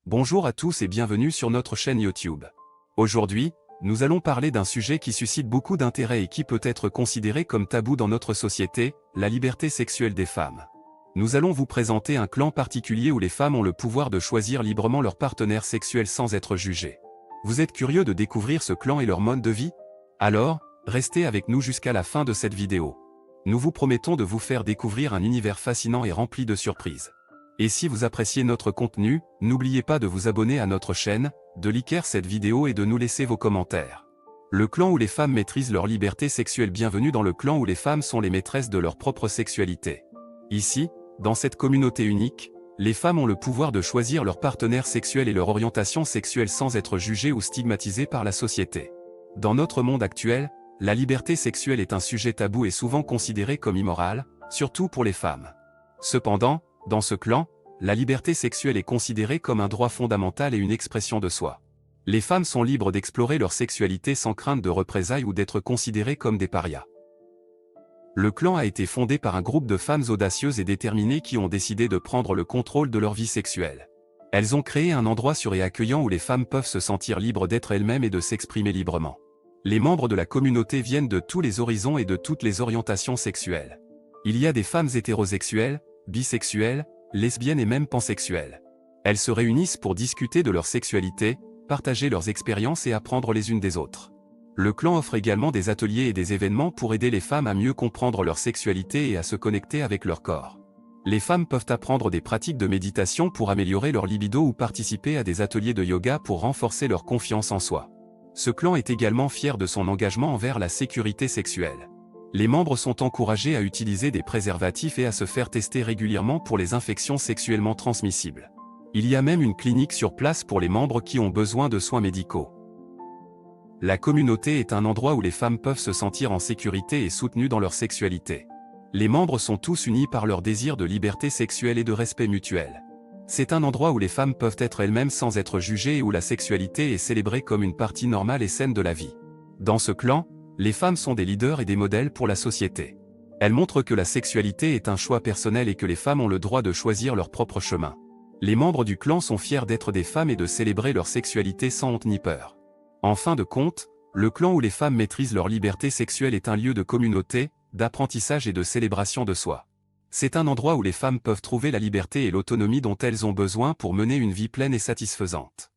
Bonjour à tous et bienvenue sur notre chaîne YouTube. Aujourd'hui, nous allons parler d'un sujet qui suscite beaucoup d'intérêt et qui peut être considéré comme tabou dans notre société, la liberté sexuelle des femmes. Nous allons vous présenter un clan particulier où les femmes ont le pouvoir de choisir librement leur partenaire sexuel sans être jugées. Vous êtes curieux de découvrir ce clan et leur mode de vie? Alors, restez avec nous jusqu'à la fin de cette vidéo. Nous vous promettons de vous faire découvrir un univers fascinant et rempli de surprises. Et si vous appréciez notre contenu, n'oubliez pas de vous abonner à notre chaîne, de liker cette vidéo et de nous laisser vos commentaires. Le clan où les femmes maîtrisent leur liberté sexuelle. Bienvenue dans le clan où les femmes sont les maîtresses de leur propre sexualité. Ici, dans cette communauté unique, les femmes ont le pouvoir de choisir leur partenaire sexuel et leur orientation sexuelle sans être jugées ou stigmatisées par la société. Dans notre monde actuel, la liberté sexuelle est un sujet tabou et souvent considéré comme immoral, surtout pour les femmes. Cependant, dans ce clan, la liberté sexuelle est considérée comme un droit fondamental et une expression de soi. Les femmes sont libres d'explorer leur sexualité sans crainte de représailles ou d'être considérées comme des parias. Le clan a été fondé par un groupe de femmes audacieuses et déterminées qui ont décidé de prendre le contrôle de leur vie sexuelle. Elles ont créé un endroit sûr et accueillant où les femmes peuvent se sentir libres d'être elles-mêmes et de s'exprimer librement. Les membres de la communauté viennent de tous les horizons et de toutes les orientations sexuelles. Il y a des femmes hétérosexuelles, bisexuelles, lesbiennes et même pansexuelles. Elles se réunissent pour discuter de leur sexualité, partager leurs expériences et apprendre les unes des autres. Le clan offre également des ateliers et des événements pour aider les femmes à mieux comprendre leur sexualité et à se connecter avec leur corps. Les femmes peuvent apprendre des pratiques de méditation pour améliorer leur libido ou participer à des ateliers de yoga pour renforcer leur confiance en soi. Ce clan est également fier de son engagement envers la sécurité sexuelle. Les membres sont encouragés à utiliser des préservatifs et à se faire tester régulièrement pour les infections sexuellement transmissibles. Il y a même une clinique sur place pour les membres qui ont besoin de soins médicaux. La communauté est un endroit où les femmes peuvent se sentir en sécurité et soutenues dans leur sexualité. Les membres sont tous unis par leur désir de liberté sexuelle et de respect mutuel. C'est un endroit où les femmes peuvent être elles-mêmes sans être jugées et où la sexualité est célébrée comme une partie normale et saine de la vie. Dans ce clan, les femmes sont des leaders et des modèles pour la société. Elles montrent que la sexualité est un choix personnel et que les femmes ont le droit de choisir leur propre chemin. Les membres du clan sont fiers d'être des femmes et de célébrer leur sexualité sans honte ni peur. En fin de compte, le clan où les femmes maîtrisent leur liberté sexuelle est un lieu de communauté, d'apprentissage et de célébration de soi. C'est un endroit où les femmes peuvent trouver la liberté et l'autonomie dont elles ont besoin pour mener une vie pleine et satisfaisante.